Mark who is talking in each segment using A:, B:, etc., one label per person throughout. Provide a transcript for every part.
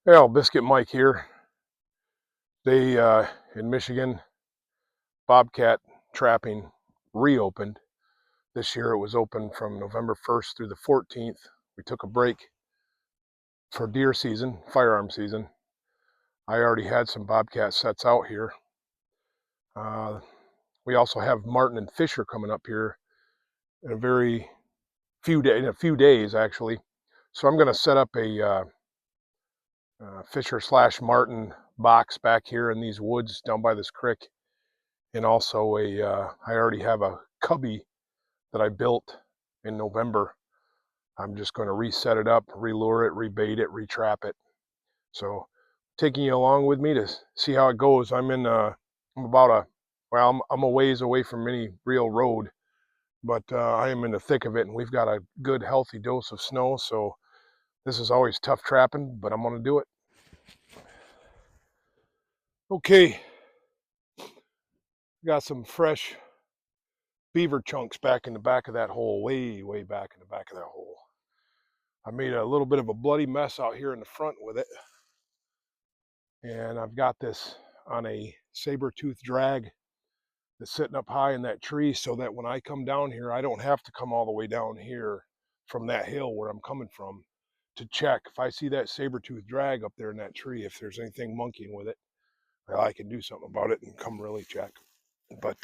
A: Well, Biscuit Mike here. They in Michigan, Bobcat trapping reopened. This year it was open from November 1st through the 14th. We took a break for deer season, firearm season. I already had some Bobcat sets out here. Uh, we also have martin and fisher coming up here in a few days actually. So I'm going to set up a fisher slash martin box back here in these woods down by this creek, and also I already have a cubby that I built in November. I'm just going to reset it up, relure it, rebait it, retrap it. So taking you along with me to see how it goes. I'm about I'm a ways away from any real road, but I am in the thick of it, and we've got a good healthy dose of snow. So this is always tough trapping, but I'm going to do it. Okay, got some fresh beaver chunks back in the back of that hole, way back in the back of that hole. I made a little bit of a bloody mess out here in the front with it. And I've got this on a saber-tooth drag that's sitting up high in that tree, so that when I come down here, I don't have to come all the way down here from that hill where I'm coming from to check. If I see that saber-tooth drag up there in that tree, if there's anything monkeying with it, well, I can do something about it and come really check. But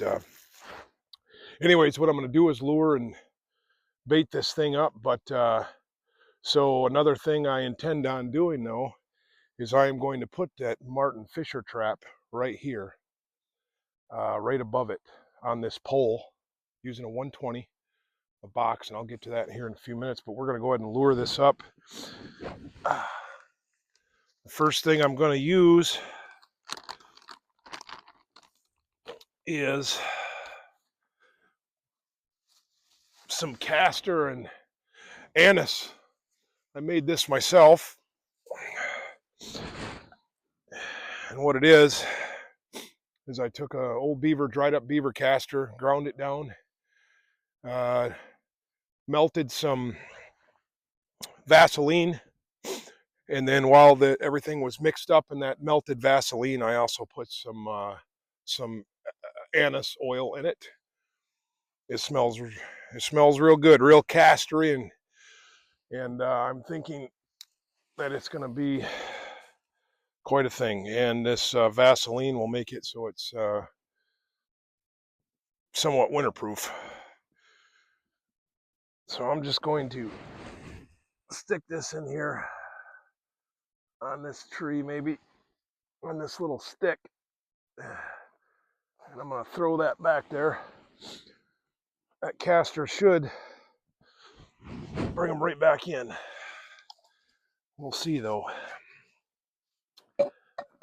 A: anyways, what I'm going to do is lure and bait this thing up. But so another thing I intend on doing, though, is I am going to put that martin fisher trap right here, right above it on this pole, using a 120, a box, and I'll get to that here in a few minutes. But we're going to go ahead and lure this up. The first thing I'm going to use is some castor and anise. I made this myself, and what it is I took a old dried up beaver castor, ground it down, melted some Vaseline, and then while everything was mixed up in that melted Vaseline, I also put some anise oil in it. It smells real good, real castery, and I'm thinking that it's going to be quite a thing. And this Vaseline will make it so it's somewhat winterproof. So I'm just going to stick this in here on this tree, maybe on this little stick, and I'm going to throw that back there. That castor should bring them right back in. We'll see, though.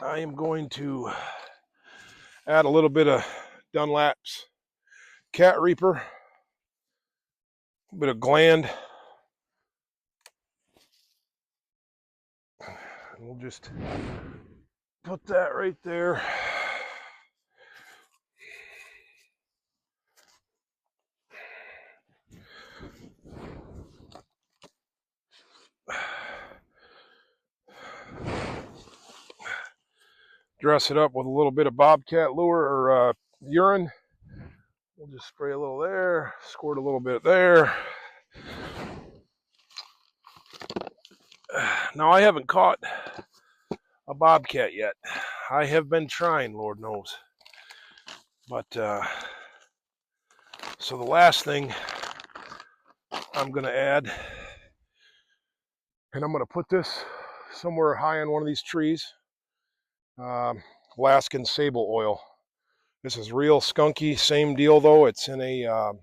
A: I am going to add a little bit of Dunlap's Cat Reaper, a bit of gland, and we'll just put that right there. Dress it up with a little bit of Bobcat lure or urine. We'll just spray a little there, squirt a little bit there. Now, I haven't caught a Bobcat yet. I have been trying, Lord knows. But so the last thing I'm going to add, and I'm going to put this somewhere high on one of these trees, Alaskan sable oil. This is real skunky, same deal though. It's in a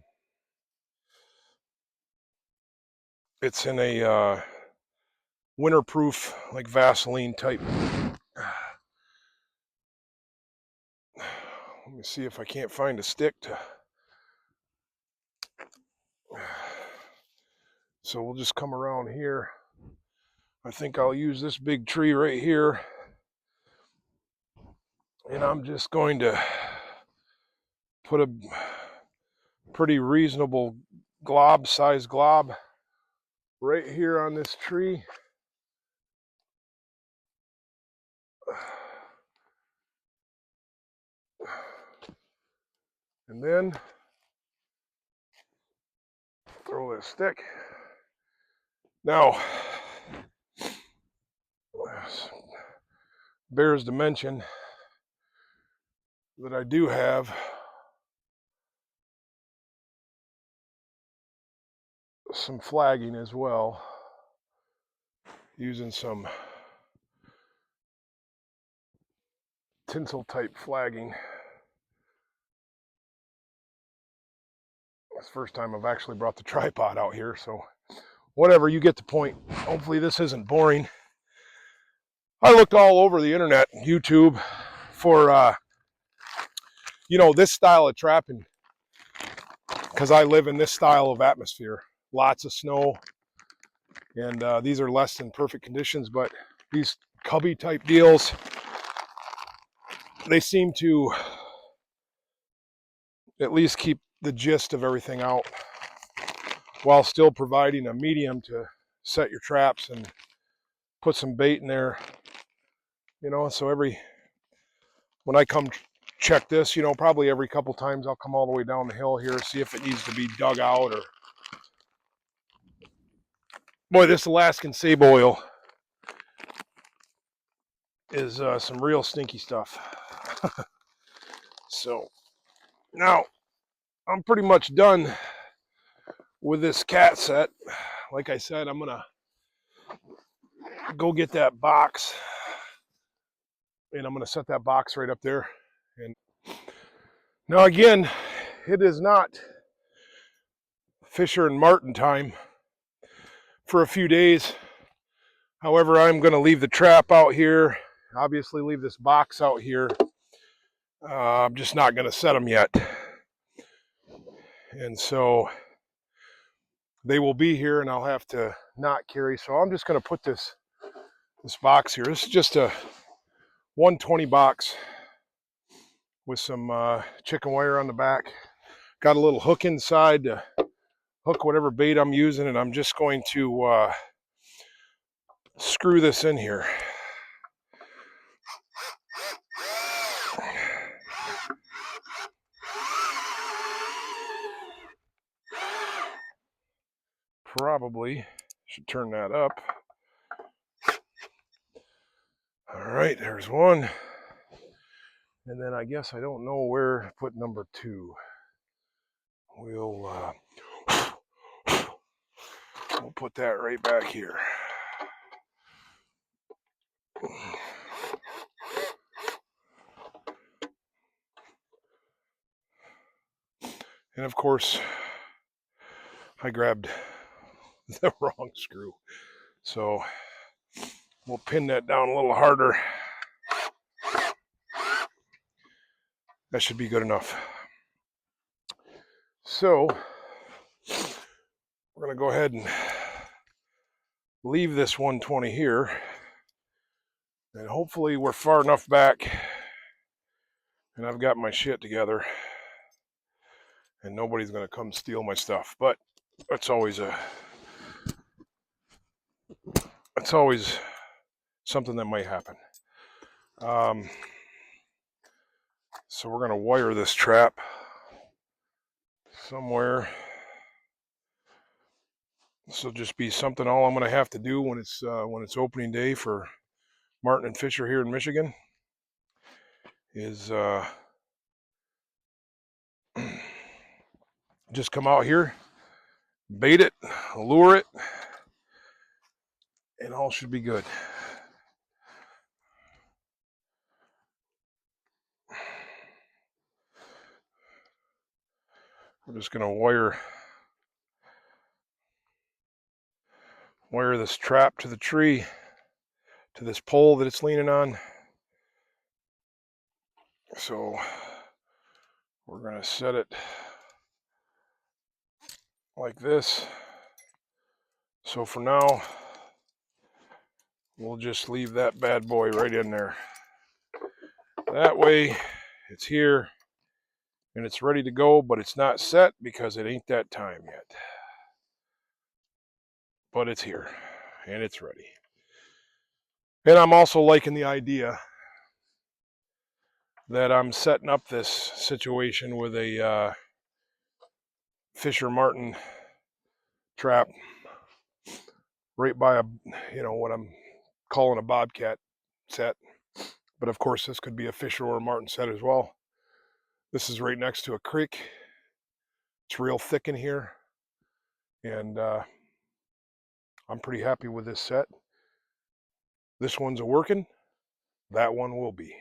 A: winterproof, like Vaseline type. Let me see if I can't find a stick to. So we'll just come around here. I think I'll use this big tree right here, and I'm just going to put a pretty reasonable size glob right here on this tree. And then throw this stick. Now, bears to mention that I do have some flagging as well, using some tinsel type flagging. It's the first time I've actually brought the tripod out here, so whatever, you get the point. Hopefully this isn't boring. I looked all over the internet, YouTube, for this style of trapping, because I live in this style of atmosphere. Lots of snow, and these are less than perfect conditions, but these cubby type deals, they seem to at least keep the gist of everything out while still providing a medium to set your traps and put some bait in there. So when I come check this, probably every couple times I'll come all the way down the hill here, see if it needs to be dug out. Or boy, this Alaskan sable oil is some real stinky stuff. So now I'm pretty much done with this cat set. Like I said, I'm gonna go get that box, and I'm gonna set that box right up there. And now again, it is not Fisher and Martin time for a few days. However, I'm going to leave the trap out here, obviously leave this box out here. I'm just not going to set them yet. And so they will be here, and I'll have to not carry. So I'm just going to put this box here. This is just a 120 box with some chicken wire on the back. Got a little hook inside to hook whatever bait I'm using, and I'm just going to screw this in here. Probably should turn that up. All right, there's one. And then I guess I don't know where to put number 2. We'll put that right back here. And of course, I grabbed the wrong screw. So we'll pin that down a little harder. That should be good enough. So we're going to go ahead and leave this 120 here. And hopefully we're far enough back and I've got my shit together and nobody's going to come steal my stuff. But that's always something that might happen. So we're going to wire this trap somewhere. This will just be something all I'm going to have to do when it's opening day for Martin and Fisher here in Michigan. Is just come out here, bait it, lure it, and all should be good. We're just going to wire this trap to the tree, to this pole that it's leaning on. So we're going to set it like this. So for now, we'll just leave that bad boy right in there. That way it's here and it's ready to go, but it's not set because it ain't that time yet. But it's here and it's ready. And I'm also liking the idea that I'm setting up this situation with a Fisher Martin trap right by what I'm calling a Bobcat set. But of course, this could be a Fisher or a Martin set as well. This is right next to a creek. It's real thick in here, and I'm pretty happy with this set. This one's a working, that one will be.